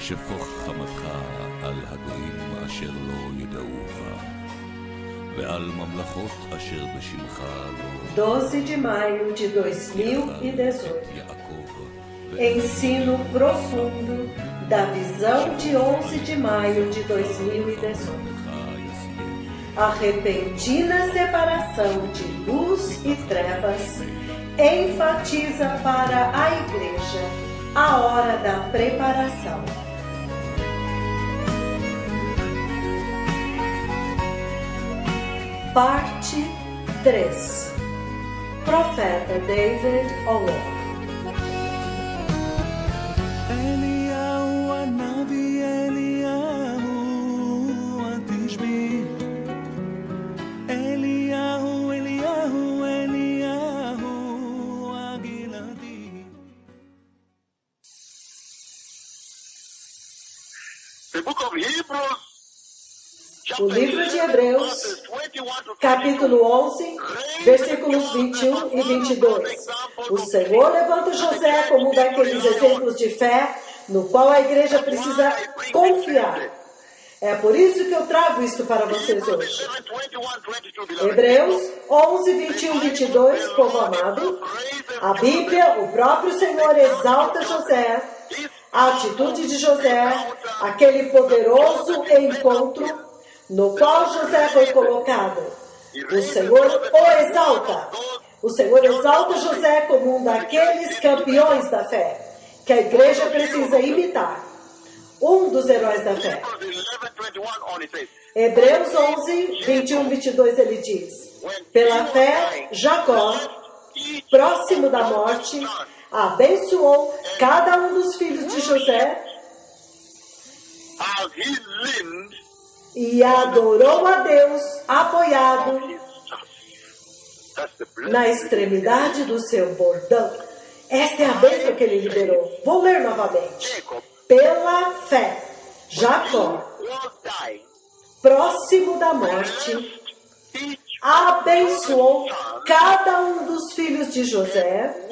שפוך חמתך על הגויים אשר לא ידעוך, ועל ממלכות אשר בשמך לא. 12 de maio de 2018. Ensino profundo da visão de 11 de maio de 2018. A repentina separação de luz e trevas enfatiza para a Igreja a hora da preparação. Parte 3. Profeta David O'Rourke. O livro de Hebreus, capítulo 11, versículos 21 e 22. O Senhor levanta José como um daqueles exemplos de fé no qual a igreja precisa confiar. É por isso que eu trago isto para vocês hoje. Hebreus 11, 21 e 22, povo amado. A Bíblia, o próprio Senhor exalta José, a atitude de José, aquele poderoso encontro no qual José foi colocado. O Senhor o exalta. O Senhor exalta José como um daqueles campeões da fé que a igreja precisa imitar. Um dos heróis da fé. Hebreus 11, 21 e 22 ele diz: pela fé, Jacó, próximo da morte, abençoou cada um dos filhos de José e adorou a Deus apoiado na extremidade do seu bordão. Esta é a bênção que ele liberou. Vou ler novamente. Pela fé, Jacó, próximo da morte, abençoou cada um dos filhos de José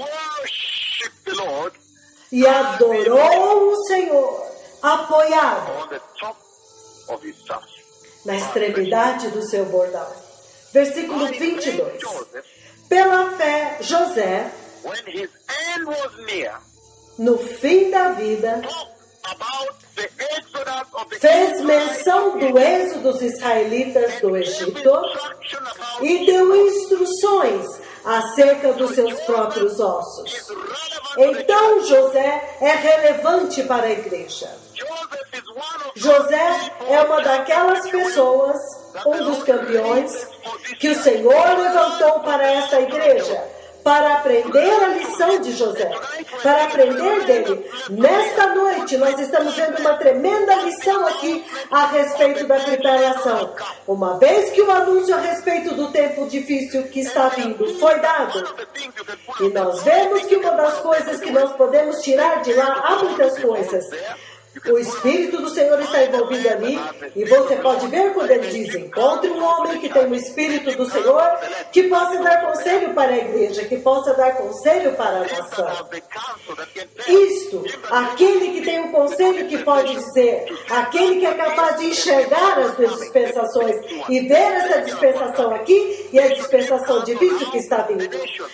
e adorou o Senhor apoiado na extremidade do seu bordão. Versículo 22. Pela fé, José, no fim da vida, fez menção do êxodo dos israelitas do Egito e deu instruções acerca dos seus próprios ossos. Então José é relevante para a igreja. José é uma daquelas pessoas, um dos campeões, que o Senhor levantou para esta igreja, para aprender a lição de José, para aprender dele. Nesta noite, nós estamos vendo uma tremenda lição aqui a respeito da preparação. Uma vez que o anúncio a respeito do tempo difícil que está vindo foi dado, e nós vemos que uma das coisas que nós podemos tirar de lá, há muitas coisas. O Espírito do Senhor está envolvido ali, e você pode ver quando ele diz: encontre um homem que tem o Espírito do Senhor, que possa dar conselho para a igreja, que possa dar conselho para a nação. Isto, aquele que tem um conselho que pode dizer, aquele que é capaz de enxergar as duas dispensações e ver essa dispensação aqui e a dispensação difícil que está vindo,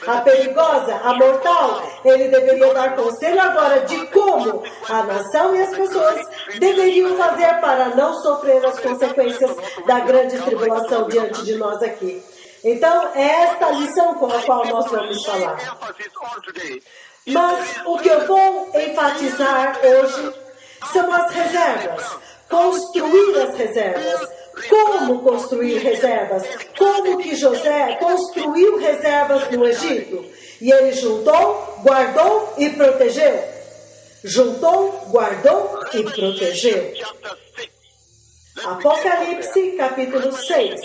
a perigosa, a mortal, ele deveria dar conselho agora de como a nação e as pessoas deveriam fazer para não sofrer as consequências da grande tribulação diante de nós aqui. Então, é esta a lição com a qual nós vamos falar. Mas o que eu vou enfatizar hoje são as reservas. Construir as reservas. Como construir reservas? Como que José construiu reservas no Egito? E ele juntou, guardou e protegeu. Juntou, guardou e protegeu. Apocalipse, capítulo 6.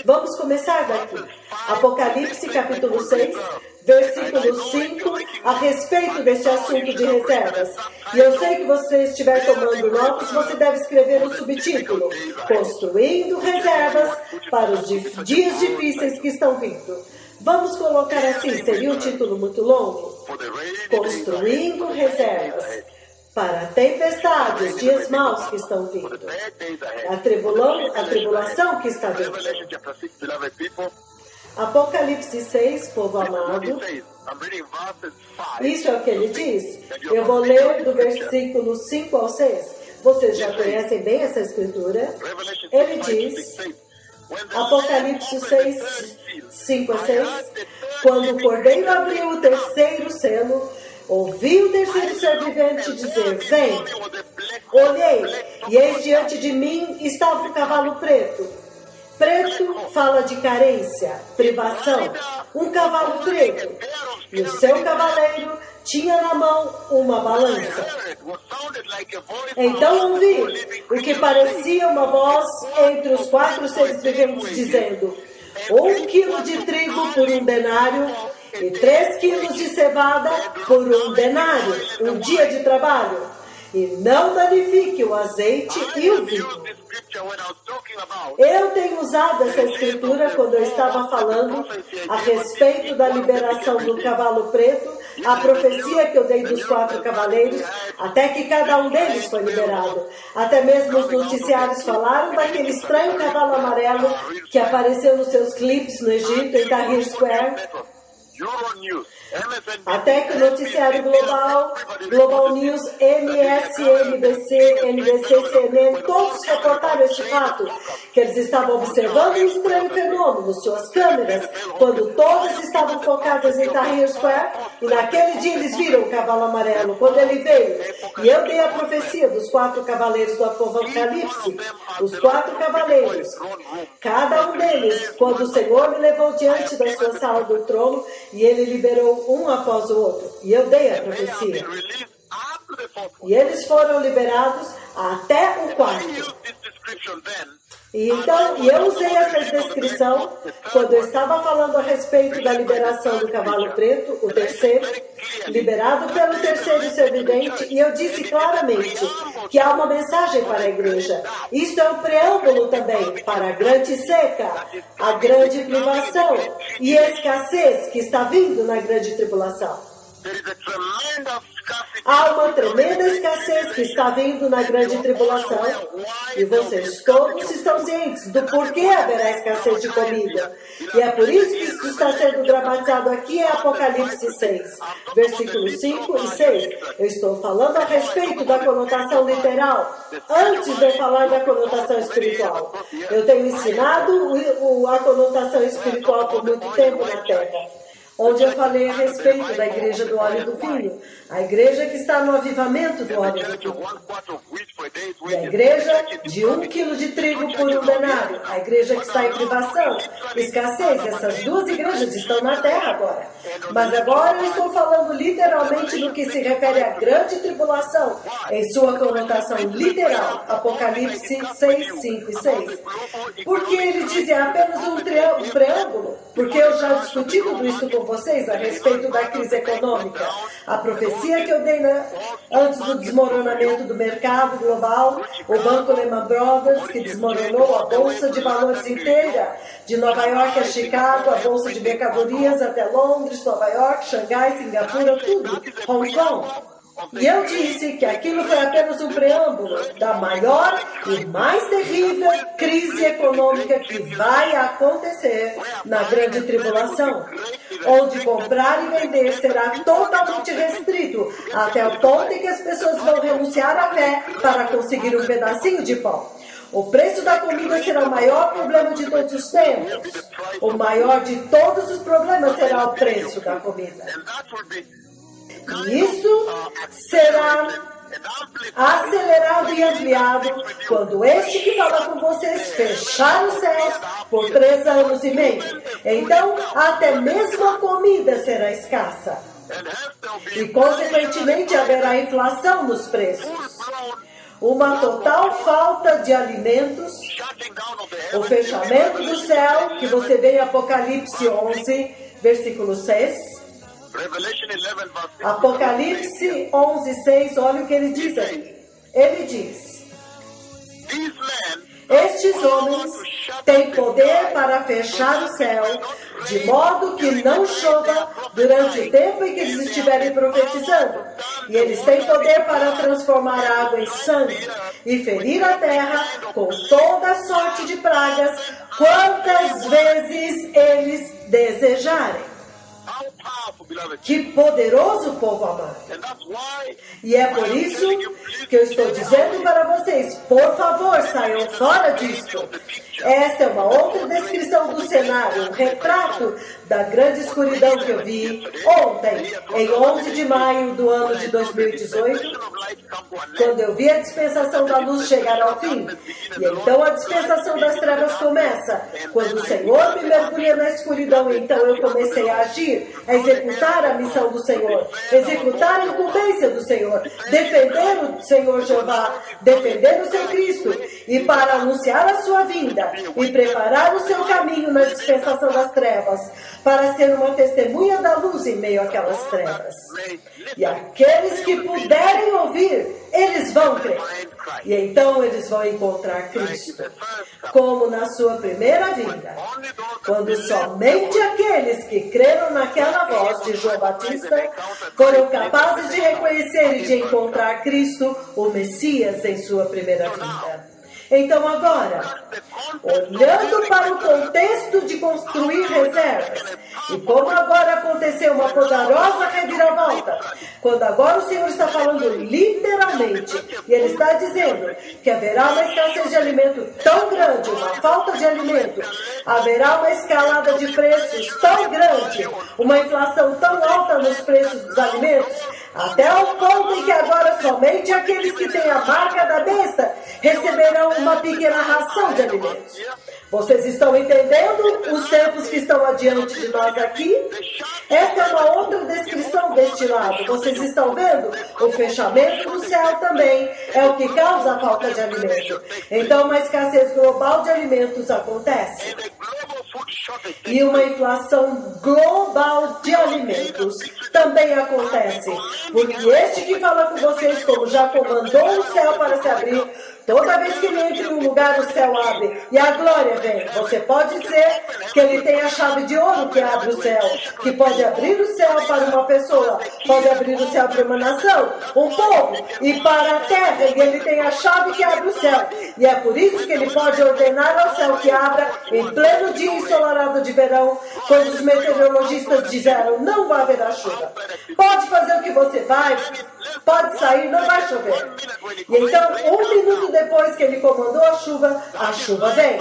Vamos começar daqui. Apocalipse, capítulo 6, versículo 5, a respeito deste assunto de reservas. E eu sei que você estiver tomando notas, você deve escrever o subtítulo: Construindo reservas para os dias difíceis que estão vindo. Vamos colocar assim, seria um título muito longo? Construindo reservas para a tempestade, os dias maus que estão vindo, a tribulação que está vindo. Apocalipse 6, povo amado, isso é o que ele diz. Eu vou ler do versículo 5 ao 6. Vocês já conhecem bem essa escritura. Ele diz, Apocalipse 6, 5 a 6, quando o Cordeiro abriu o terceiro selo, ouvi o terceiro ser vivente dizer, vem. Olhei, e eis diante de mim estava um cavalo preto. Preto fala de carência, privação. Um cavalo preto. E o seu cavaleiro tinha na mão uma balança. Então ouvi o que parecia uma voz entre os 4 seres viventes dizendo, 1 quilo de trigo por 1 denário e 3 quilos de cevada por 1 denário, um dia de trabalho. E não danifique o azeite e o vinho. Eu tenho usado essa escritura quando eu estava falando a respeito da liberação do cavalo preto, a profecia que eu dei dos 4 cavaleiros, até que cada um deles foi liberado. Até mesmo os noticiários falaram daquele estranho cavalo amarelo que apareceu nos seus clipes no Egito, em Tahrir Square. Até que o noticiário Global News, MSNBC, NBC, CNN, todos reportaram este fato, que eles estavam observando um estranho fenômeno, suas câmeras, quando todas estavam focadas em Tahrir Square, e naquele dia eles viram o cavalo amarelo, quando ele veio. E eu dei a profecia dos 4 cavaleiros do Apocalipse, os 4 cavaleiros, cada um deles, quando o Senhor me levou diante da sua sala do trono, e ele liberou um após o outro. E eu dei a profecia. E eles foram liberados até o 4º. E eu usei essa descrição quando eu estava falando a respeito da liberação do cavalo preto, o terceiro, liberado pelo terceiro ser vivente, e eu disse claramente que há uma mensagem para a igreja. Isto é um preâmbulo também para a grande seca, a grande privação e escassez que está vindo na grande tribulação. Há uma tremenda escassez que está vindo na grande tribulação e vocês todos estão cientes do porquê haverá escassez de comida. E é por isso que isso está sendo dramatizado aqui em Apocalipse 6, versículos 5 e 6. Eu estou falando a respeito da conotação literal, antes de falar da conotação espiritual. Eu tenho ensinado a conotação espiritual por muito tempo na Terra, onde eu falei a respeito da igreja do óleo do vinho, a igreja que está no avivamento do óleo do vinho, e a igreja de 1 quilo de trigo por 1 denário, a igreja que está em privação, escassez. Essas 2 igrejas estão na terra agora. Mas agora eu estou falando literalmente no que se refere à grande tribulação, em sua conotação literal, Apocalipse 6, 5 e 6. Porque ele dizia apenas um preâmbulo, porque eu já discuti tudo isso com vocês a respeito da crise econômica. A profecia que eu dei antes do desmoronamento do mercado global, o Banco Lehman Brothers, que desmoronou a Bolsa de Valores inteira, de Nova York a Chicago, a Bolsa de Mercadorias até Londres, Nova York, Xangai, Singapura, tudo, Hong Kong. E eu disse que aquilo foi apenas um preâmbulo da maior e mais terrível crise econômica que vai acontecer na grande tribulação, onde comprar e vender será totalmente restrito, até o ponto em que as pessoas vão renunciar à fé para conseguir um pedacinho de pão. O preço da comida será o maior problema de todos os tempos. O maior de todos os problemas será o preço da comida. E isso será acelerado e ampliado quando este que fala com vocês fechar os céus por 3 anos e meio. Então, até mesmo a comida será escassa. E, consequentemente, haverá inflação nos preços. Uma total falta de alimentos, o fechamento do céu, que você vê em Apocalipse 11, versículo 6. Apocalipse 11, 6, olha o que ele diz aqui. Ele diz: estes homens Tem poder para fechar o céu, de modo que não chova durante o tempo em que eles estiverem profetizando. E eles têm poder para transformar a água em sangue e ferir a terra com toda sorte de pragas, quantas vezes eles desejarem. Que poderoso, povo amado. E é por isso que eu estou dizendo para vocês, por favor, saiam fora disso. Esta é uma outra descrição do cenário, um retrato da grande escuridão que eu vi ontem, em 11 de maio do ano de 2018, quando eu vi a dispensação da luz chegar ao fim. E então a dispensação das trevas começa, quando o Senhor me mergulha na escuridão. Então eu comecei a agir, a executar a missão do Senhor, executar a incumbência do Senhor, defender o Senhor Jeová, defender o seu Cristo, e para anunciar a sua vinda e preparar o seu caminho na dispensação das trevas, para ser uma testemunha da luz em meio àquelas trevas. E aqueles que puderem ouvir, eles vão crer. E então eles vão encontrar Cristo, como na sua primeira vinda, quando somente aqueles que creram naquela voz de João Batista foram capazes de reconhecer e de encontrar Cristo, o Messias, em sua primeira vinda. Então agora, olhando para o contexto de construir reservas, e como agora aconteceu uma poderosa reviravolta, quando agora o Senhor está falando literalmente, e Ele está dizendo que haverá uma escassez de alimento tão grande, uma falta de alimento, haverá uma escalada de preços tão grande, uma inflação tão alta nos preços dos alimentos, até o ponto em que agora somente aqueles que têm a marca da besta receberão uma pequena ração de alimentos. Vocês estão entendendo os tempos que estão adiante de nós aqui? Esta é uma outra descrição deste lado. Vocês estão vendo? O fechamento do céu também é o que causa a falta de alimento. Então uma escassez global de alimentos acontece. E uma inflação global de alimentos também acontece. Porque este que fala com vocês, como já comandou o céu para se abrir, toda vez que ele entra em um lugar, o céu abre e a glória vem. Você pode dizer que ele tem a chave de ouro que abre o céu, que pode abrir o céu para uma pessoa, pode abrir o céu para uma nação, um povo e para a terra. E ele tem a chave que abre o céu. E é por isso que ele pode ordenar ao céu que abra em pleno dia ensolarado de verão, quando os meteorologistas disseram não vai haver chuva. Pode fazer o que você vai, pode sair, não vai chover. E então, 1 minuto depois que ele comandou a chuva vem.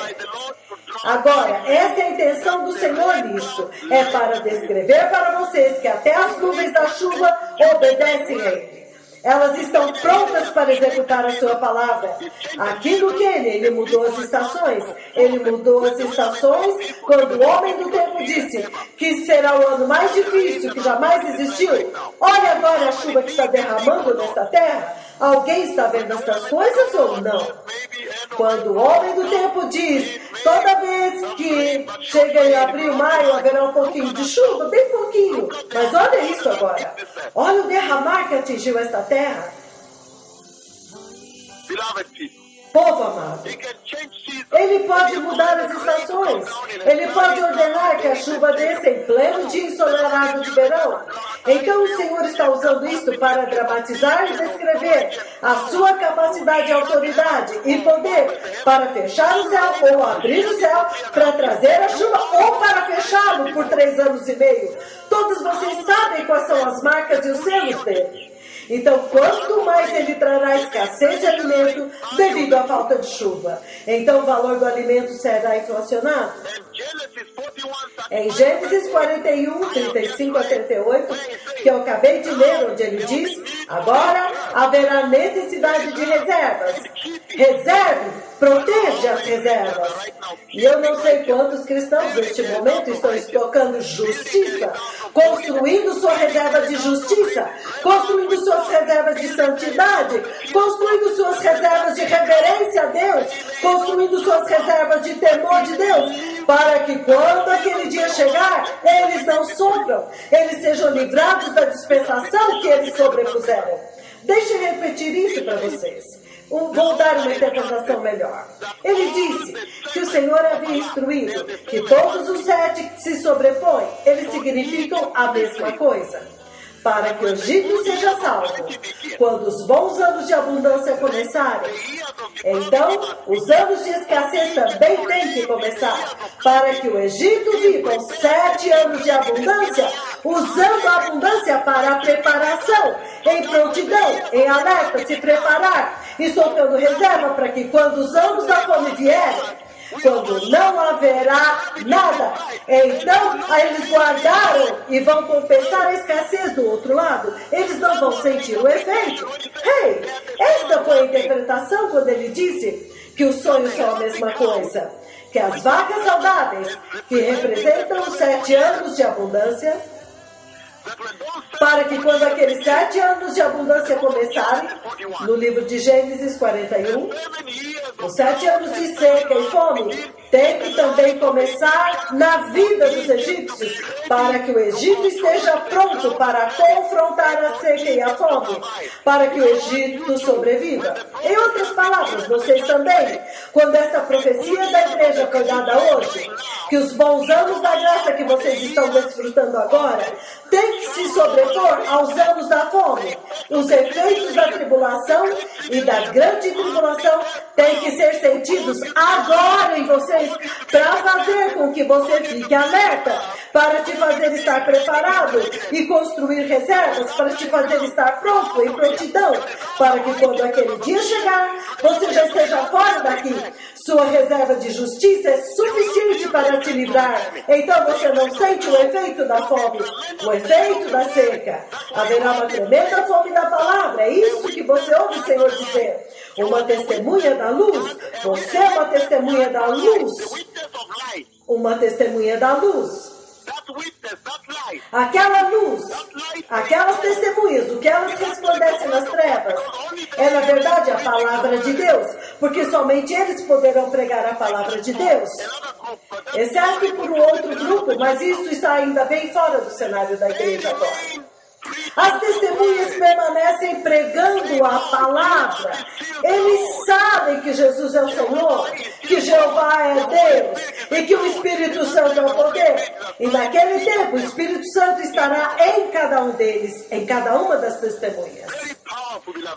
Agora, essa é a intenção do Senhor nisso. É para descrever para vocês que até as nuvens da chuva obedecem a Ele. Elas estão prontas para executar a sua palavra. Aqui no Quênia, ele mudou as estações. Ele mudou as estações quando o homem do tempo disse que será o ano mais difícil que jamais existiu. Olha agora a chuva que está derramando nesta terra. Alguém está vendo estas coisas ou não? Quando o homem do tempo diz, toda vez que chega em abril, maio, haverá um pouquinho de chuva, bem pouquinho. Mas olha isso agora. Olha o derramar que atingiu esta terra. Povo amado, ele pode mudar as estações. Ele pode ordenar que a chuva desça em pleno dia ensolarado de verão. Então o Senhor está usando isto para dramatizar e descrever a sua capacidade, autoridade e poder para fechar o céu ou abrir o céu para trazer a chuva ou para fechá-lo por 3 anos e meio. Todos vocês sabem quais são as marcas e os selos dele. Então, quanto mais ele trará escassez de alimento devido à falta de chuva, então o valor do alimento será inflacionado. Em Gênesis 41, 35 a 38, que eu acabei de ler, onde ele diz, agora haverá necessidade de reservas. Reserve, proteja as reservas. E eu não sei quantos cristãos neste momento estão estocando justiça, construindo sua reserva de justiça, construindo suas reservas de santidade, construindo suas reservas de reverência a Deus, construindo suas reservas de temor de Deus, para que quando aquele dia chegar, eles não sofram, eles sejam livrados da dispensação que eles sobrepuseram. Deixe eu repetir repetir isso para vocês. Vou dar uma interpretação melhor. Ele disse que o Senhor havia instruído que todos os 7 que se sobrepõem, eles significam a mesma coisa. Para que o Egito seja salvo, quando os bons anos de abundância começarem, então os anos de escassez também têm que começar, para que o Egito viva os 7 anos de abundância, usando a abundância para a preparação, em prontidão, em alerta, se preparar e soltando reserva para que quando os anos da fome vierem, quando não haverá nada, então eles guardaram e vão compensar a escassez do outro lado. Eles não vão sentir o efeito. Esta foi a interpretação quando ele disse que os sonhos são a mesma coisa. Que as vacas saudáveis, que representam os 7 anos de abundância, para que quando aqueles 7 anos de abundância começarem, no livro de Gênesis 41, os 7 anos de seca e fome tem que também começar na vida dos egípcios, para que o Egito esteja pronto para confrontar a seca e a fome, para que o Egito sobreviva. Em outras palavras, vocês também, quando essa profecia da igreja foi dada hoje, que os bons anos da graça que vocês estão desfrutando agora, tem que se sobrepor aos anos da fome. Os efeitos da tribulação e da grande tribulação têm que ser sentidos agora em vocês, para fazer com que você fique alerta, para te fazer estar preparado e construir reservas, para te fazer estar pronto, em prontidão, para que quando aquele dia chegar, você já esteja fora daqui. Sua reserva de justiça é suficiente para te livrar. Então você não sente o efeito da fome, o efeito da seca. Haverá uma tremenda fome da palavra. É isso que você ouve o Senhor dizer. Uma testemunha da luz. Você é uma testemunha da luz. Uma testemunha da luz. Aquela luz, aquelas testemunhas, o que elas resplandecem nas trevas, é na verdade a palavra de Deus, porque somente eles poderão pregar a palavra de Deus, exceto por um outro grupo, mas isso está ainda bem fora do cenário da igreja agora. As testemunhas permanecem pregando a palavra. Eles sabem que Jesus é o Senhor, que Jeová é Deus e que o Espírito Santo é o poder. E naquele tempo o Espírito Santo estará em cada um deles, em cada uma das testemunhas.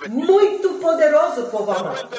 Muito poderoso, povo amado.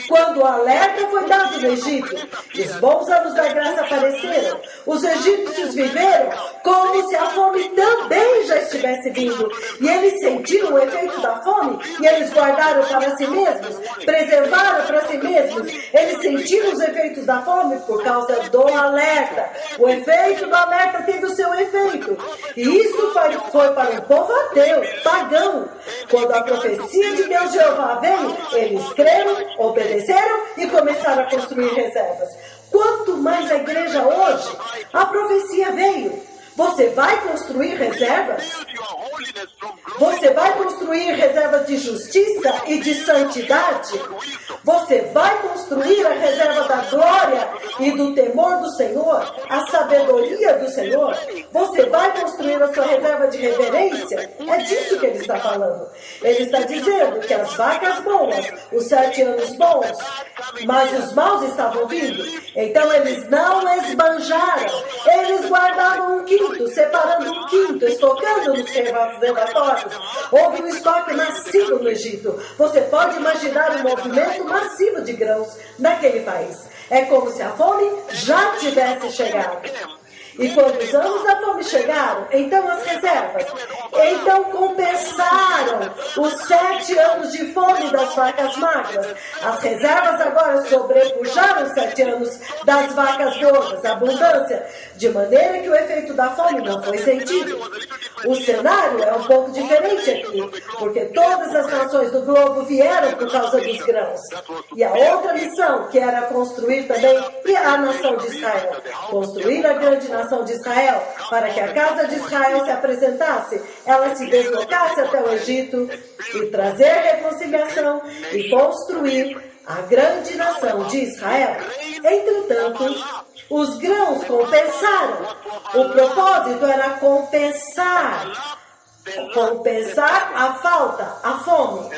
Quando o alerta foi dado no Egito, e os bons anos da graça apareceram, os egípcios viveram como se a fome também já estivesse vindo. E eles sentiram o efeito da fome e eles guardaram para si mesmos, preservaram para si mesmos. Eles sentiram os efeitos da fome por causa do alerta. O efeito do alerta teve o seu efeito. E isso foi para o povo ateu, pagão. Quando a profecia de Deus Jeová veio, eles creram, obedeceram e começaram a construir reservas. Quanto mais a igreja hoje, a profecia veio. Você vai construir reservas? Você vai construir reservas de justiça e de santidade? Você vai construir a reserva da glória e do temor do Senhor, a sabedoria do Senhor? Você vai construir a sua reserva de reverência? É disso que ele está falando. Ele está dizendo que as vacas boas, os 7 anos bons, mas os maus estavam vindo. Então eles não esbanjaram. Eles guardavam 1/5, separando 1/5, estocando nos reservatórios. Houve um estoque massivo no Egito. Você pode imaginar um movimento massivo de grãos naquele país. É como se a fome já tivesse chegado. E quando os anos da fome chegaram, então as reservas, então compensaram os 7 anos de fome das vacas magras. As reservas agora sobrepujaram os 7 anos das vacas gordas, abundância, de maneira que o efeito da fome não foi sentido. O cenário é um pouco diferente aqui, porque todas as nações do globo vieram por causa dos grãos. E a outra missão, que era construir também a nação de Israel, construir a grande nação de Israel, para que a casa de Israel se apresentasse, ela se deslocasse até o Egito e trazer reconciliação e construir a grande nação de Israel. Entretanto, os grãos compensaram. O propósito era compensar a falta, a fome.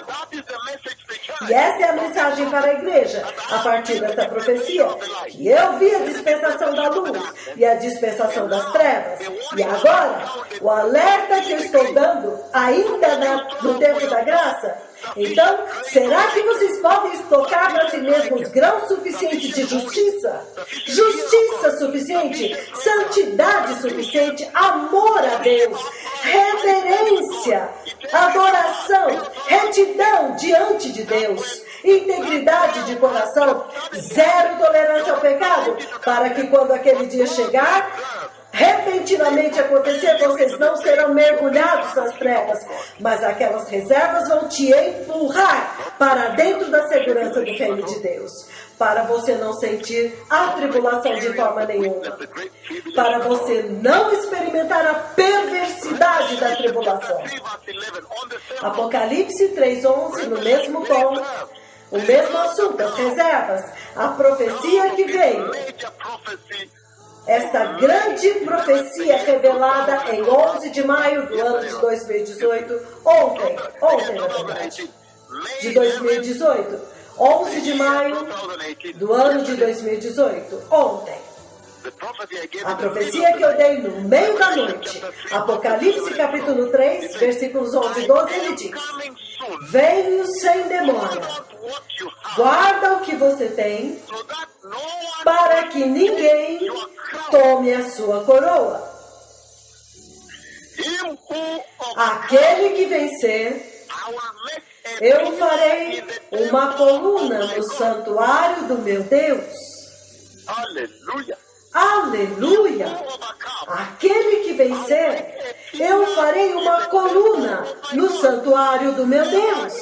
mensagem para a igreja a partir dessa profecia, que eu vi a dispensação da luz e a dispensação das trevas. E agora, o alerta que eu estou dando, ainda no tempo da graça. Então, será que vocês podem estocar para si mesmos grão suficiente de justiça? Justiça suficiente, santidade suficiente, amor a Deus, reverência, adoração, retidão diante de Deus, integridade de coração, zero tolerância ao pecado, para que quando aquele dia chegar, repentinamente acontecer, vocês não serão mergulhados nas trevas, mas aquelas reservas vão te empurrar para dentro da segurança do reino de Deus, para você não sentir a tribulação de forma nenhuma, para você não experimentar a perversidade da tribulação. Apocalipse 3:11, no mesmo tom, o mesmo assunto, as reservas, a profecia que veio. Esta grande profecia revelada em 11 de maio do ano de 2018, ontem na verdade, de 2018, 11 de maio do ano de 2018, ontem. A profecia que eu dei no meio da noite, Apocalipse capítulo 3, versículos 11 e 12, ele diz: venho sem demora, guarda o que você tem, para que ninguém tome a sua coroa. Aquele que vencer, eu farei uma coluna no santuário do meu Deus. Aleluia! Aleluia! Aquele que vencer, eu farei uma coluna no santuário do meu Deus,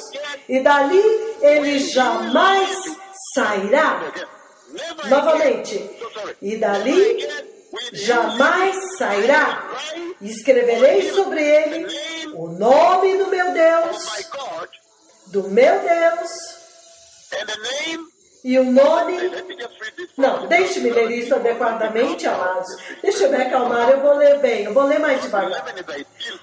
e dali ele jamais sairá. Novamente, e dali jamais sairá. Escreverei sobre ele o nome do meu Deus, e o nome... Não, deixe-me ler isso adequadamente, amados. Deixa eu me acalmar, eu vou ler bem, eu vou ler mais devagar.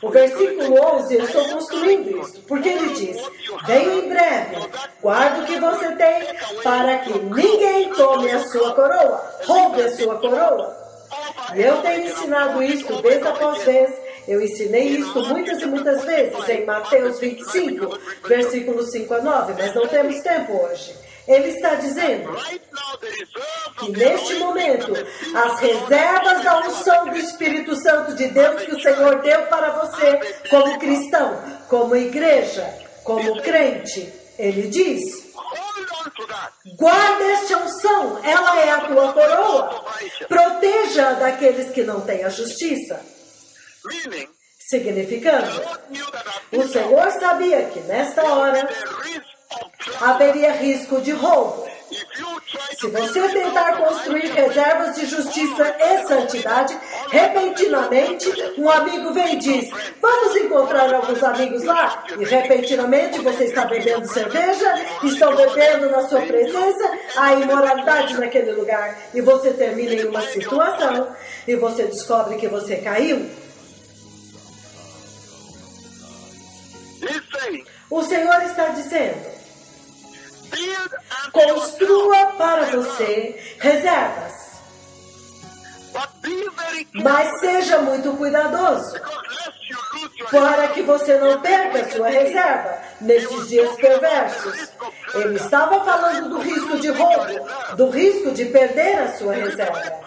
O versículo 11, eu estou construindo isso, porque ele diz: venho em breve, guarda o que você tem, para que ninguém tome a sua coroa, roube a sua coroa. E eu tenho ensinado isso vez após vez. Eu ensinei isso muitas e muitas vezes em Mateus 25, versículos 5 a 9, mas não temos tempo hoje. Ele está dizendo que neste momento, as reservas da unção do Espírito Santo de Deus que o Senhor deu para você, como cristão, como igreja, como crente, ele diz: guarda esta unção, ela é a tua coroa. Proteja daqueles que não têm a justiça. Significando, o Senhor sabia que nesta hora haveria risco de roubo. Se você tentar construir reservas de justiça e santidade, repentinamente um amigo vem e diz: vamos encontrar alguns amigos lá? E repentinamente você está bebendo cerveja, estão bebendo na sua presença, há imoralidade naquele lugar, e você termina em uma situação e você descobre que você caiu. O Senhor está dizendo: construa para você reservas, mas seja muito cuidadoso, para que você não perca a sua reserva nesses dias perversos. Ele estava falando do risco de roubo, do risco de perder a sua reserva.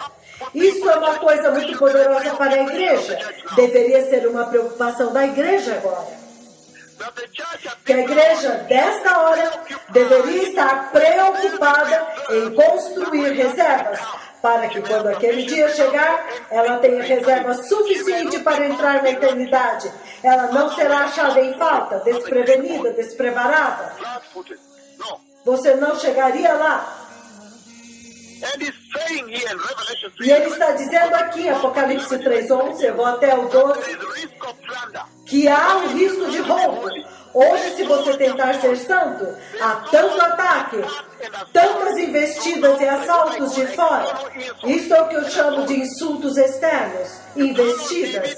Isso é uma coisa muito poderosa para a igreja. Deveria ser uma preocupação da igreja agora. Que a igreja, desta hora, deveria estar preocupada em construir reservas, para que quando aquele dia chegar, ela tenha reserva suficiente para entrar na eternidade. Ela não será achada em falta, desprevenida, despreparada. Você não chegaria lá. E ele está dizendo aqui em Apocalipse 3:11, eu vou até o 12, que há um risco de roubo. Hoje, se você tentar ser santo, há tanto ataque, tantas investidas e assaltos de fora. Isso é o que eu chamo de insultos externos, investidas.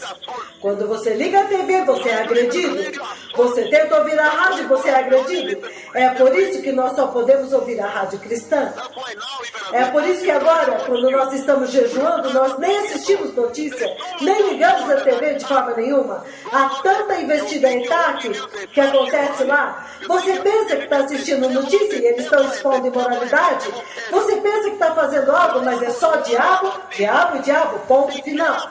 Quando você liga a TV, você é agredido. Você tenta ouvir a rádio, você é agredido. perdido. É por isso que nós só podemos ouvir a rádio cristã. É por isso que agora, quando nós estamos jejuando, nós nem assistimos notícia, nem ligamos a TV de forma nenhuma. Há tanta investida em TAC que acontece lá. Você pensa que está assistindo notícia e eles estão expondo imoralidade? Você pensa que está fazendo algo, mas é só diabo, diabo e diabo, ponto final.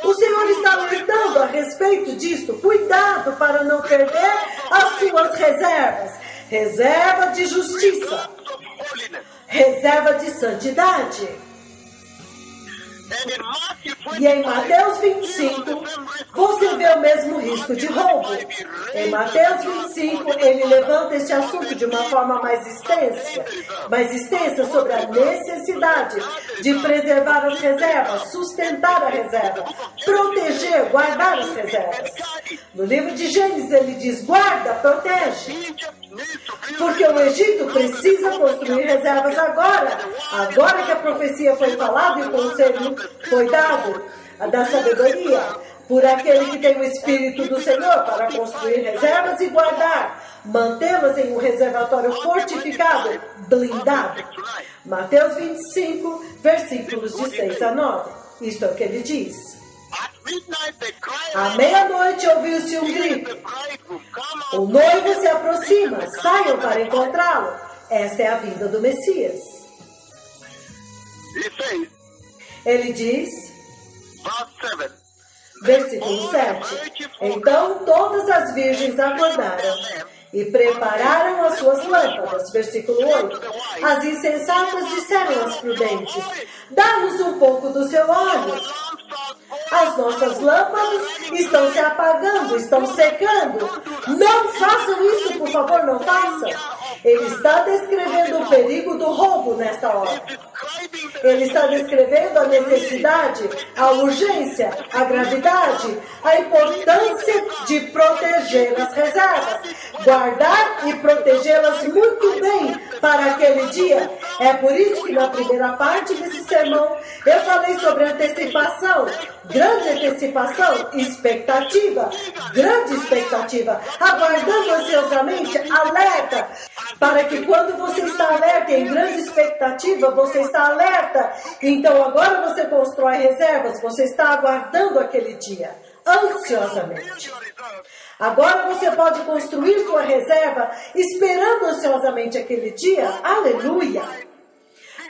O Senhor está alertando a respeito disso. Cuidado para não perder as suas reservas. Reserva de justiça. Reserva de santidade. E em Mateus 25, você vê o mesmo risco de roubo. Em Mateus 25, ele levanta este assunto de uma forma mais extensa sobre a necessidade de preservar as reservas, sustentar a reserva, proteger, guardar as reservas. No livro de Gênesis ele diz, guarda, protege. Porque o Egito precisa construir reservas agora. Agora que a profecia foi falada e o conselho foi dado da sabedoria por aquele que tem o Espírito do Senhor para construir reservas e guardar, mantê-las em um reservatório fortificado, blindado. Mateus 25, versículos de 6 a 9. Isto é o que ele diz. À meia-noite ouviu-se um grito. O noivo se aproxima, saiam para encontrá-lo. Esta é a vinda do Messias. Ele diz, versículo 7, então todas as virgens acordaram e prepararam as suas lâmpadas. Versículo 8, as insensatas disseram às prudentes, dá-nos um pouco do seu óleo. As nossas lâmpadas estão se apagando, estão secando. Não façam isso, por favor, não façam. Ele está descrevendo o perigo do roubo nesta hora. Ele está descrevendo a necessidade, a urgência, a gravidade, a importância de proteger as reservas, guardar e protegê-las muito bem para aquele dia. É por isso que na primeira parte desse sermão eu falei sobre antecipação, grande antecipação, expectativa, grande expectativa, aguardando ansiosamente, alerta, para que quando você está alerta em grande expectativa, você está alerta, então agora você constrói reservas, você está aguardando aquele dia, ansiosamente. Agora você pode construir sua reserva, esperando ansiosamente aquele dia, aleluia.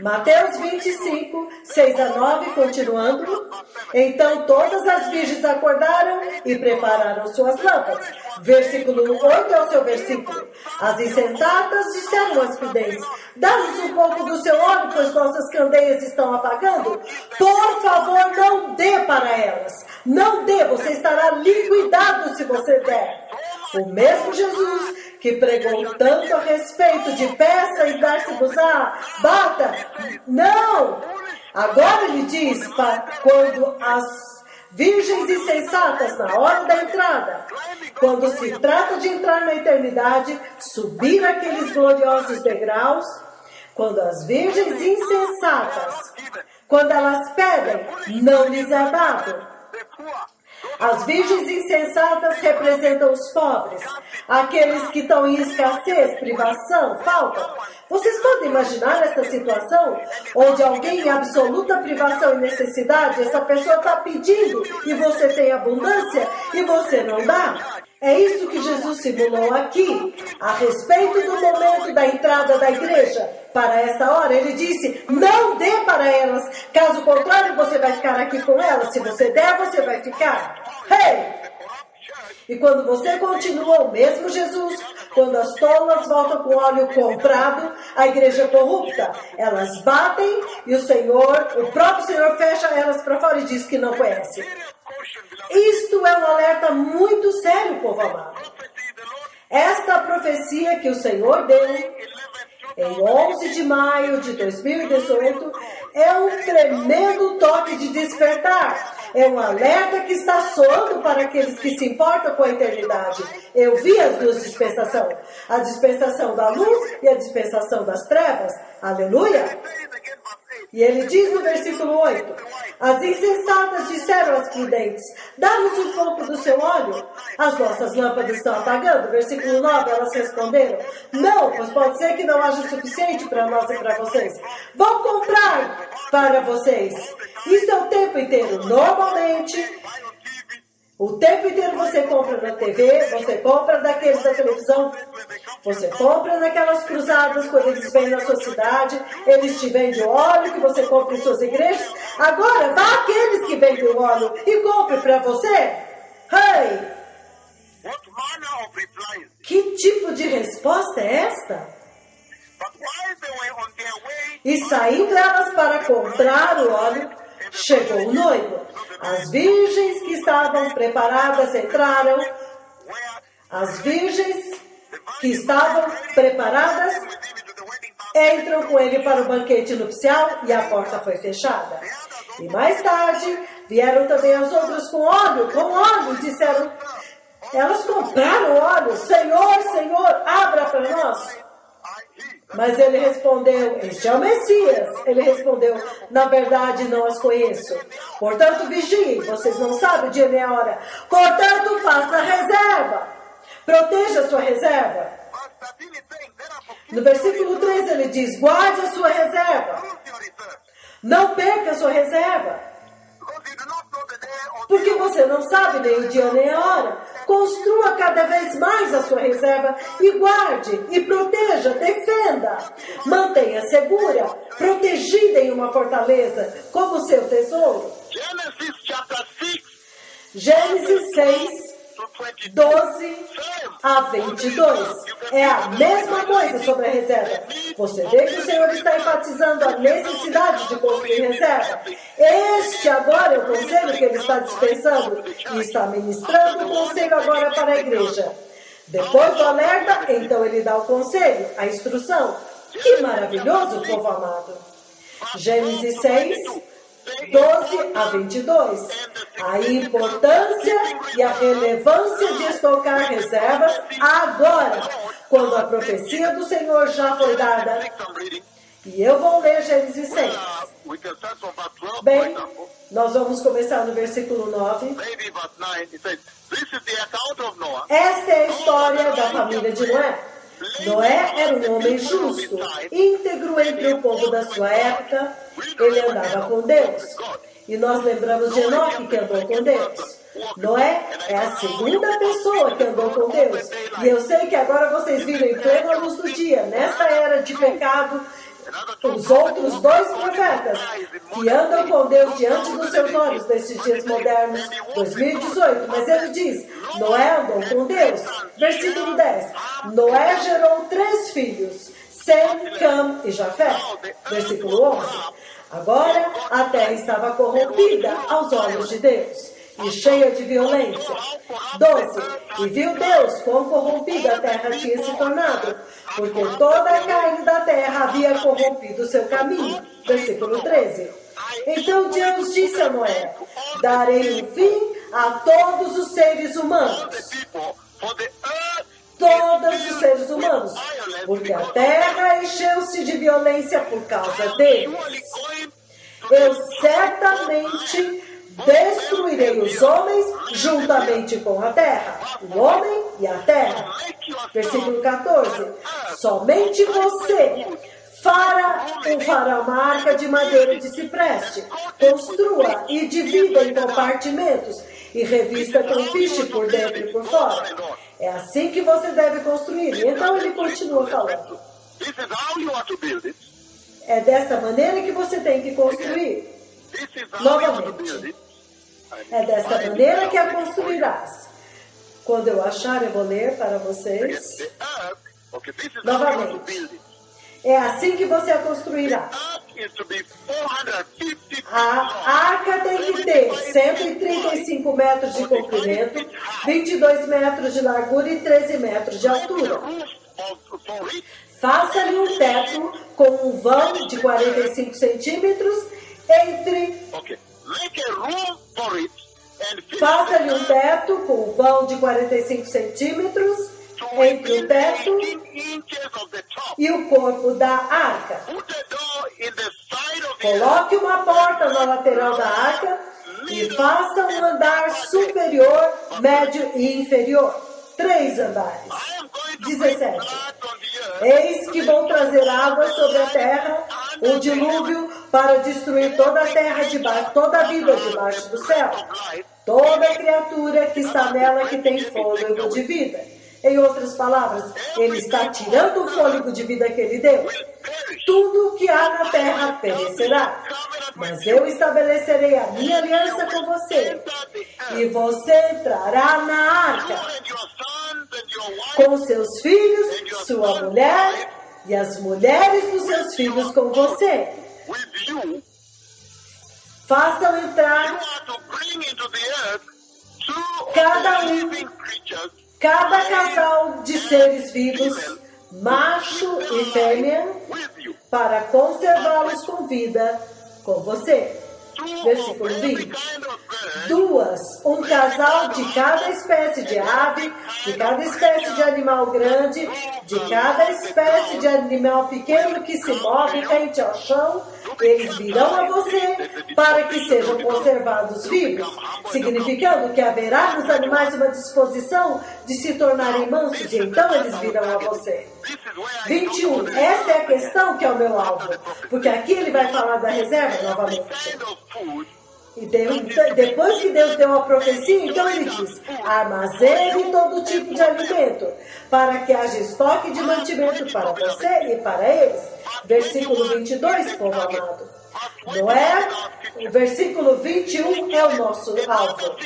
Mateus 25, 6 a 9, continuando. Então todas as virgens acordaram e prepararam suas lâmpadas. Versículo 8 é o seu versículo. As insensatas disseram às prudentes, dá-nos um pouco do seu óleo, pois nossas candeias estão apagando. Por favor, não dê para elas. Não dê, você estará liquidado se você der. O mesmo Jesus que pregou tanto a respeito de peça e dar-se-vos-á, bata. Não! Agora ele diz, quando as virgens insensatas, na hora da entrada, quando se trata de entrar na eternidade, subir aqueles gloriosos degraus, quando as virgens insensatas, quando elas pedem, não lhes é dado. As virgens insensatas representam os pobres, aqueles que estão em escassez, privação, falta. Vocês podem imaginar essa situação onde alguém em absoluta privação e necessidade, essa pessoa está pedindo e você tem abundância e você não dá? É isso que Jesus simulou aqui, a respeito do momento da entrada da igreja. Para esta hora, ele disse, não dê para elas, caso contrário você vai ficar aqui com elas, se você der, você vai ficar. Hey! E quando você continua o mesmo Jesus, quando as tolas voltam com óleo comprado, a igreja corrupta, elas batem e o próprio Senhor fecha elas para fora e diz que não conhece. Isto é um alerta muito sério, povo amado. Esta profecia que o Senhor deu em 11 de maio de 2018 é um tremendo toque de despertar. É um alerta que está soando para aqueles que se importam com a eternidade. Eu vi as duas dispensações. A dispensação da luz e a dispensação das trevas. Aleluia! E ele diz no versículo 8, As insensatas disseram às prudentes: dá-nos um pouco do seu óleo. As nossas lâmpadas estão apagando. Versículo 9, elas responderam: não, pois pode ser que não haja o suficiente para nós e para vocês. Vão comprar para vocês. Isso é o tempo inteiro. Normalmente, o tempo inteiro você compra na TV, você compra daqueles da televisão, você compra naquelas cruzadas quando eles vêm na sua cidade, eles te vendem o óleo que você compra em suas igrejas. Agora, vá àqueles que vendem o óleo e compre para você. Hey! Que tipo de resposta é esta? E saindo elas para comprar o óleo, chegou o noivo. As virgens que estavam preparadas entraram. As virgens que estavam preparadas entram com ele para o banquete nupcial e a porta foi fechada. E mais tarde vieram também as outras com óleo, e disseram, elas compraram óleo. Senhor, Senhor, abra para nós. Mas ele respondeu, este é o Messias. Ele respondeu, na verdade não as conheço. Portanto, vigiem, vocês não sabem o dia nem a hora. Portanto, faça reserva. Proteja a sua reserva. No versículo 3 ele diz, guarde a sua reserva. Não perca a sua reserva. Porque você não sabe nem o dia nem a hora. Construa cada vez mais a sua reserva e guarde, e proteja, defenda. Mantenha segura, protegida em uma fortaleza, como seu tesouro. Gênesis 6, 12 a 22. É a mesma coisa sobre a reserva. Você vê que o Senhor está enfatizando a necessidade de construir reserva. Este agora é o conselho que ele está dispensando e está ministrando o conselho agora para a igreja. Depois do alerta, então ele dá o conselho, a instrução. Que maravilhoso, povo amado! Gênesis 6, 12 a 22. A importância e a relevância de estocar reservas agora, quando a profecia do Senhor já foi dada. E eu vou ler Gênesis 6. Bem, nós vamos começar no versículo 9. Esta é a história da família de Noé. Noé era um homem justo, íntegro entre o povo da sua época. Ele andava com Deus. E nós lembramos de Enoque, que andou com Deus. Noé é a segunda pessoa que andou com Deus. E eu sei que agora vocês viram em plena luz do dia, nesta era de pecado, os outros dois profetas que andam com Deus diante dos seus olhos nesses dias modernos, 2018. Mas ele diz, Noé andou com Deus. Versículo 10. Noé gerou 3 filhos, Sem, Cam e Jafé. Versículo 11. Agora a terra estava corrompida aos olhos de Deus e cheia de violência. 12. E viu Deus quão corrompida a terra tinha se tornado, porque toda a carne da terra havia corrompido o seu caminho. Versículo 13. Então Deus disse a Noé, darei um fim a todos os seres humanos. Todos os seres humanos, porque a terra encheu-se de violência por causa deles. Eu certamente destruirei os homens juntamente com a terra, o homem e a terra. Versículo 14. Somente você fará uma arca de madeira de cipreste. Construa e divida em compartimentos e revista com piche por dentro e por fora. É assim que você deve construir. E então ele continua falando. É desta maneira que você tem que construir. Novamente. É desta maneira que a construirás. Quando eu achar, eu vou ler para vocês. Novamente. É assim que você a construirá. A arca tem que ter 135 metros de comprimento, 22 metros de largura e 13 metros de altura. Faça-lhe um teto com um vão de 45 centímetros entre... Faça-lhe um teto com um vão de 45 centímetros entre o teto e o corpo da arca. Coloque uma porta na lateral da arca e faça um andar superior, médio e inferior. 3 andares. 17. Eis que vou trazer água sobre a terra, o dilúvio, para destruir toda a terra debaixo, toda a vida debaixo do céu. Toda criatura que está nela que tem fôlego de vida. Em outras palavras, ele está tirando o fôlego de vida que ele deu. Tudo que há na terra perecerá. Mas eu estabelecerei a minha aliança com você. E você entrará na arca com seus filhos, sua mulher e as mulheres dos seus filhos com você. Façam entrar cada casal de seres vivos, macho e fêmea, para conservá-los com vida com você. Versículo 20. 2, um casal de cada espécie de ave, de cada espécie de animal grande, de cada espécie de animal pequeno que se move rente ao chão, eles virão a você para que sejam conservados vivos, significando que haverá nos animais uma disposição de se tornarem mansos, e então eles virão a você. 21. Esta é a questão que é o meu alvo, porque aqui ele vai falar da reserva novamente. E depois que Deus deu a profecia, então ele diz: armazene todo tipo de alimento, para que haja estoque de mantimento para você e para eles. Versículo 22, povo amado. Noé, o versículo 21 é o nosso alvo.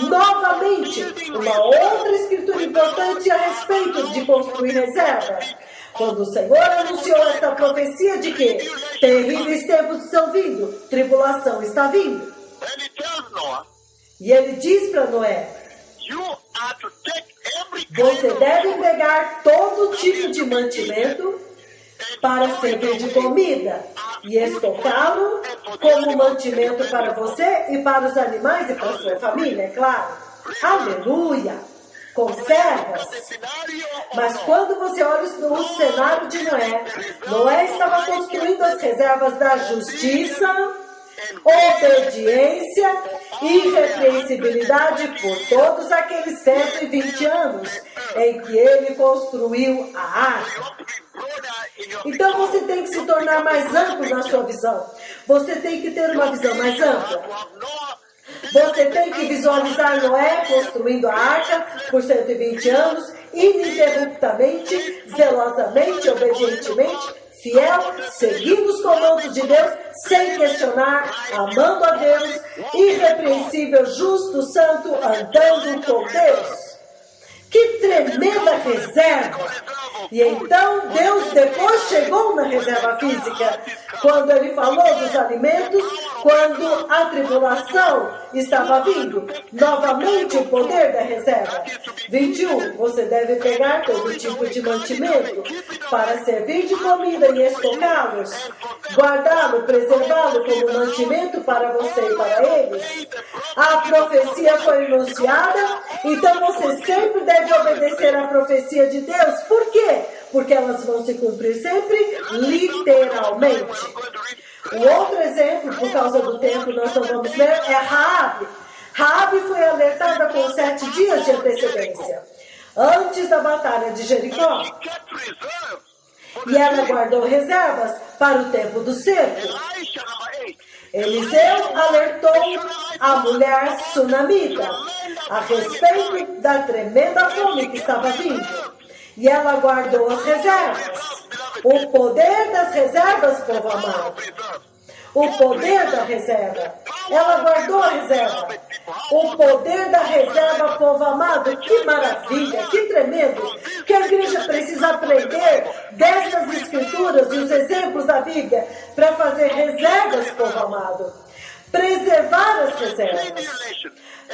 Novamente, uma outra escritura importante a respeito de construir reserva. Quando o Senhor anunciou esta profecia de que terríveis tempos estão vindo, tribulação está vindo. E ele diz para Noé: você deve pegar todo tipo de mantimento para servir de comida e estocá-lo como mantimento para você e para os animais e para a sua família, é claro. Aleluia! Conservas. Mas quando você olha o cenário de Noé, Noé estava construindo as reservas da justiça, obediência e irrepreensibilidade por todos aqueles 120 anos em que ele construiu a arca. Então você tem que se tornar mais amplo na sua visão. Você tem que ter uma visão mais ampla. Você tem que visualizar Noé construindo a arca por 120 anos, ininterruptamente, zelosamente, obedientemente, fiel, seguindo os comandos de Deus, sem questionar, amando a Deus, irrepreensível, justo, santo, andando com Deus. Que tremenda reserva! E então Deus depois chegou na reserva física, quando ele falou dos alimentos, quando a tribulação estava vindo. Novamente o poder da reserva. 21. Você deve pegar todo tipo de mantimento para servir de comida e estocá-los, guardá-lo, preservá-lo como mantimento para você e para eles. A profecia foi anunciada, então você sempre deve obedecer à profecia de Deus. Por quê? Porque elas vão se cumprir sempre literalmente. O outro exemplo, por causa do tempo, nós não vamos ler, é Raabe. Raabe foi alertada com 7 dias de antecedência, antes da batalha de Jericó. E ela guardou reservas para o tempo do cerco. Eliseu alertou a mulher sunamita a respeito da tremenda fome que estava vindo. E ela guardou as reservas. O poder das reservas, povo amado. O poder da reserva. Ela guardou a reserva. O poder da reserva, povo amado. Que maravilha, que tremendo. Que a igreja precisa aprender dessas escrituras e os exemplos da Bíblia para fazer reservas, povo amado. Preservar as reservas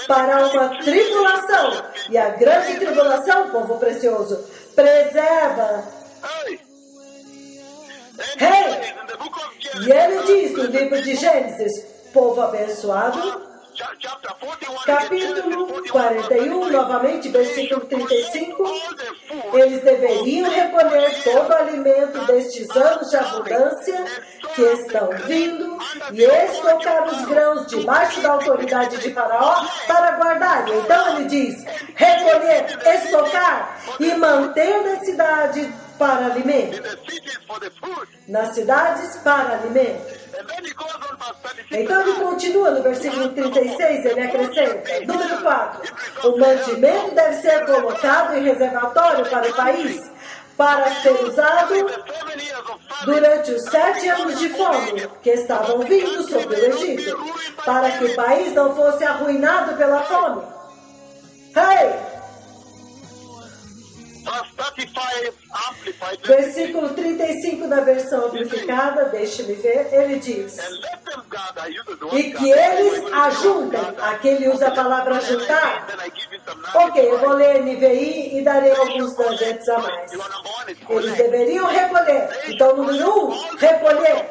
para uma tribulação. E a grande tribulação, povo precioso, preserva. Hey! E ele diz no livro de Gênesis, povo abençoado, capítulo 41, novamente, versículo 35, eles deveriam recolher recolher todo o alimento destes anos de abundância que estão vindo e estocar os grãos debaixo da autoridade de Faraó para guardar. E então ele diz, recolher, estocar e manter na cidade para alimento. Nas cidades para alimento. Então ele continua no versículo 36, ele acrescenta, número 4, o mantimento deve ser colocado em reservatório para o país, para ser usado durante os 7 anos de fome que estavam vindo sobre o Egito, para que o país não fosse arruinado pela fome. Hey! Versículo 35 da versão amplificada, deixe-me ver, ele diz, e que eles ajuntem, aqui ele usa a palavra ajuntar. Ok, eu vou ler NVI e darei alguns nuggets a mais. Eles deveriam recolher, então número 1, recolher.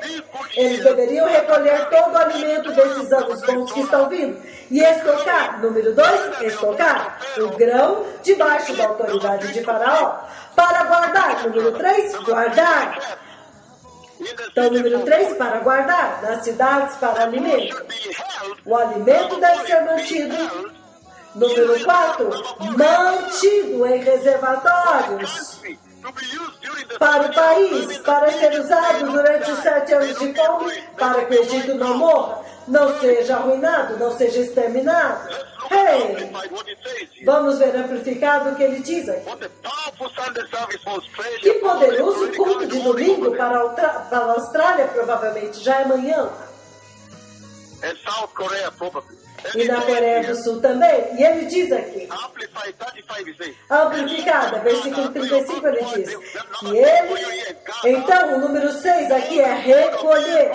Eles deveriam recolher todo o alimento desses anos bons que estão vindo e estocar. Número 2, estocar o grão debaixo da autoridade de Faraó para guardar. Número 3, guardar. Então, número 3, para guardar. Nas cidades, para alimento. O alimento deve ser mantido. Número 4, mantido em reservatórios para o país, para ser usado durante os 7 anos de fome, para que o Egito não morra, não seja arruinado, não seja exterminado. Hey! Vamos ver amplificado o que ele diz aqui. Que poderoso culto de domingo para a Austrália, provavelmente, já é amanhã. E na Coreia do Sul também. E ele diz aqui, amplificada, versículo 35, ele diz que eles, então o número 6 aqui é recolher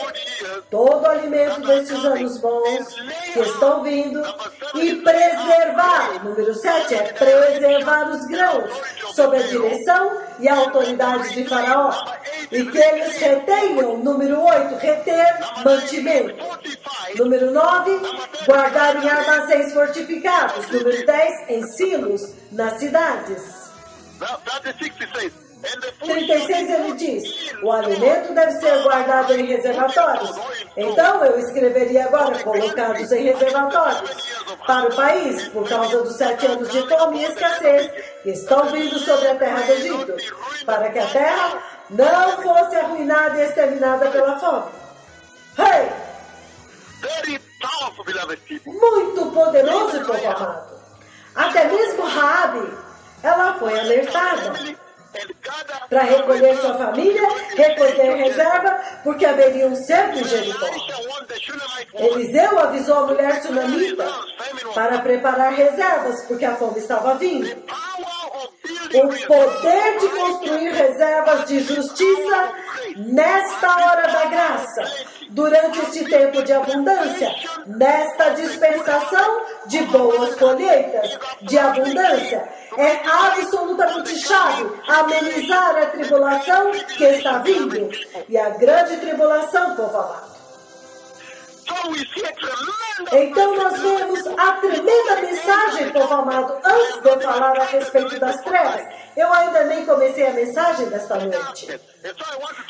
todo o alimento destes anos bons que estão vindo e preservar. Número 7 é preservar os grãos sob a direção e a autoridade de Faraó. E que eles retenham. Número 8, reter mantimento. Número 9, guardar em armazéns fortificados. Número 10, em silos nas cidades. 36 ele diz, o alimento deve ser guardado em reservatórios. Então eu escreveria agora, colocados em reservatórios para o país, por causa dos 7 anos de fome e escassez que estão vindo sobre a terra do Egito, para que a terra não fosse arruinada e exterminada pela fome. Hey! Muito poderoso, povo amado. Até mesmo Raabe, ela foi alertada para recolher sua família, recolher reserva, porque haveria um cerco em Jericó. Eliseu avisou a mulher sunamita para preparar reservas, porque a fome estava vindo. O poder de construir reservas de justiça nesta hora da graça, durante este tempo de abundância, nesta dispensação de boas colheitas, de abundância, é absolutamente chave amenizar a tribulação que está vindo. E a grande tribulação, povo amado. Então nós vemos a tremenda mensagem, povo amado, antes de eu falar a respeito das trevas. Eu ainda nem comecei a mensagem desta noite.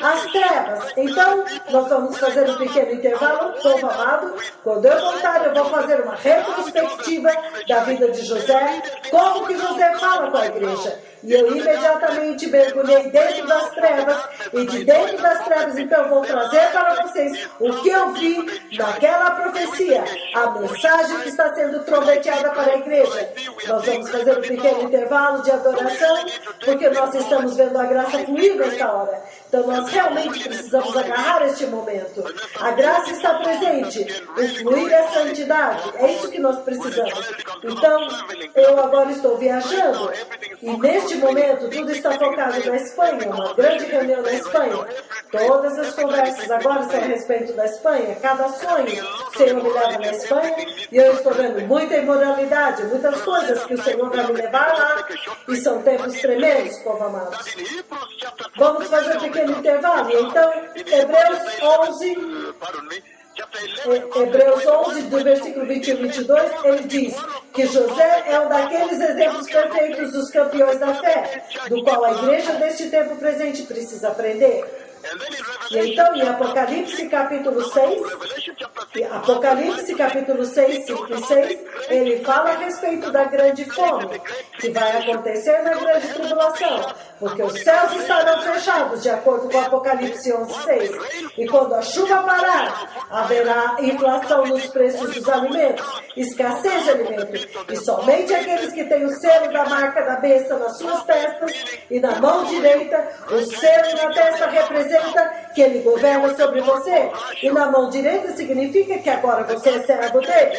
As trevas. Então, nós vamos fazer um pequeno intervalo, povo amado. Quando eu voltar, eu vou fazer uma retrospectiva da vida de José, como que José fala com a igreja. E eu imediatamente mergulhei dentro das trevas, e de dentro das trevas, então, vou trazer para vocês o que eu vi naquela profecia, a mensagem que está sendo trombeteada para a igreja. Nós vamos fazer um pequeno intervalo de adoração, porque nós estamos vendo a graça fluir nesta hora. Então, nós realmente precisamos agarrar este momento. A graça está presente, o fluir é a santidade, é isso que nós precisamos. Então, eu agora estou viajando, e neste momento, tudo está focado na Espanha, uma grande reunião na Espanha. Todas as conversas agora são a respeito da Espanha. Cada sonho, o Senhor me leva na Espanha, e eu estou vendo muita imoralidade, muitas coisas que o Senhor vai me levar lá, e são tempos tremendos, povo amado. Vamos fazer um pequeno intervalo. Então, Hebreus 11, do versículo 21 e 22, ele diz que José é um daqueles exemplos perfeitos dos campeões da fé, do qual a igreja deste tempo presente precisa aprender. E então, em Apocalipse capítulo 6, Apocalipse capítulo 6, 5 e 6, ele fala a respeito da grande fome que vai acontecer na grande tribulação, porque os céus estarão fechados, de acordo com Apocalipse 11, 6. E quando a chuva parar, haverá inflação nos preços dos alimentos, escassez de alimento, e somente aqueles que têm o selo da marca da besta nas suas testas e na mão direita, o selo na testa representa que ele governa sobre você, e na mão direita significa que agora você é servo dele.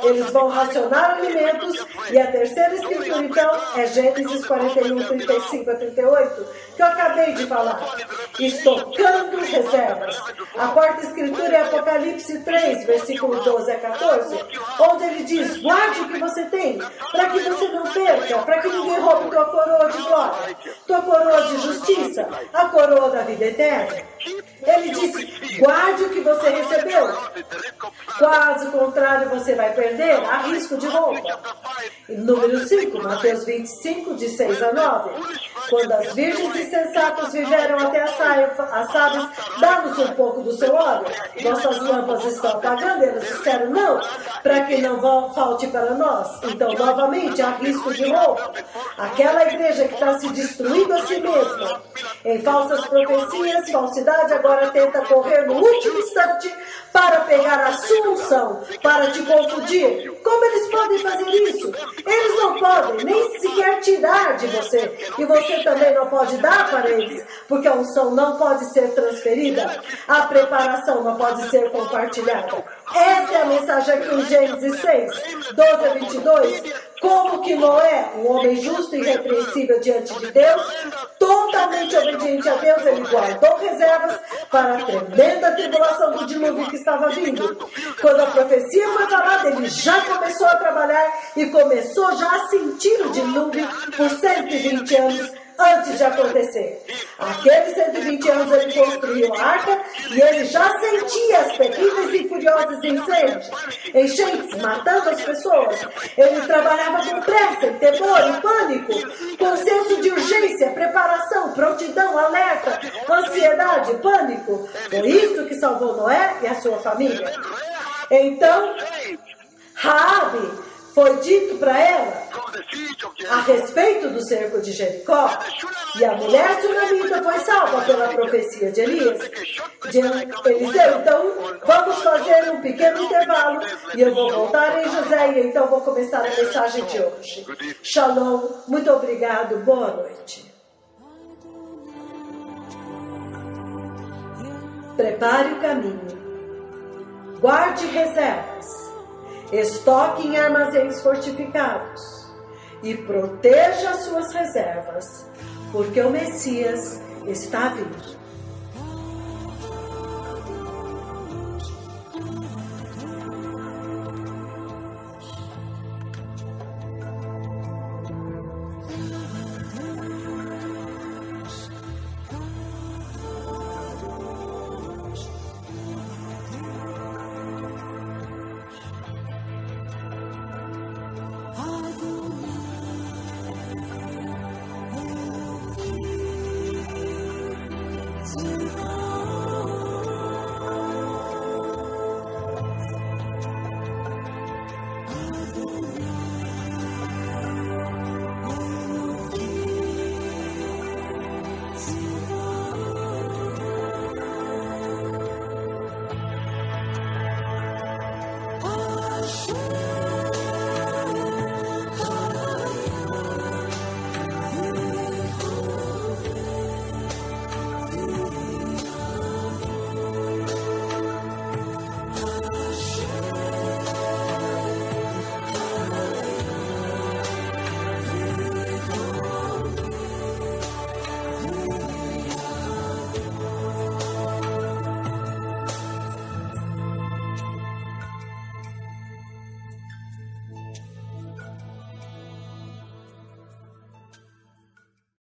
Eles vão racionar alimentos, e a terceira escritura então é Gênesis 41, 35 a 38, que eu acabei de falar, estocando reservas. A quarta escritura é Apocalipse 3, versículo 12 a 14, onde ele diz, guarde o que você tem, para que você não perca, para que ninguém roube tua coroa de glória, tua coroa de justiça, a coroa da vida eterna. Ele disse, guarde o que você recebeu. Caso contrário, você vai perder, há risco de roubo. Número 5, Mateus 25, de 6 a 9. Quando as virgens insensatas viveram até as sábias, dá-nos um pouco do seu óleo. Nossas lâmpadas estão apagando. Elas disseram, não, para que não falte para nós. Então, novamente, há risco de roubo. Aquela igreja que está se destruindo a si mesma, em falsas profecias, falsidade, agora tenta correr no último instante para pegar a sua unção, para te confundir. Como eles podem fazer isso? Eles não podem nem sequer tirar de você. E você também não pode dar para eles, porque a unção não pode ser transferida. A preparação não pode ser compartilhada. Essa é a mensagem aqui em Gênesis 6, 12 a 22. Como que Noé, um homem justo e irrepreensível diante de Deus, totalmente obediente a Deus, ele guardou reservas para a tremenda tribulação do dilúvio que estava vindo. Quando a profecia foi falada, ele já começou a trabalhar e começou já a sentir o dilúvio por 120 anos antes de acontecer. Aqueles 120 anos ele construiu a arca e ele já sentia as terríveis e furiosas enchentes, matando as pessoas. Ele trabalhava com pressa, em temor, em pânico, com senso de urgência, preparação, prontidão, alerta, ansiedade, pânico. Foi isso que salvou Noé e a sua família. Então, Raabe, foi dito para ela a respeito do cerco de Jericó, e a mulher sunamita foi salva pela profecia de Elias, de Eliseu. Então, vamos fazer um pequeno intervalo e eu vou voltar em José e então vou começar a mensagem de hoje. Shalom, muito obrigado, boa noite. Prepare o caminho, guarde reservas, estoque em armazéns fortificados e proteja as suas reservas, porque o Messias está vindo.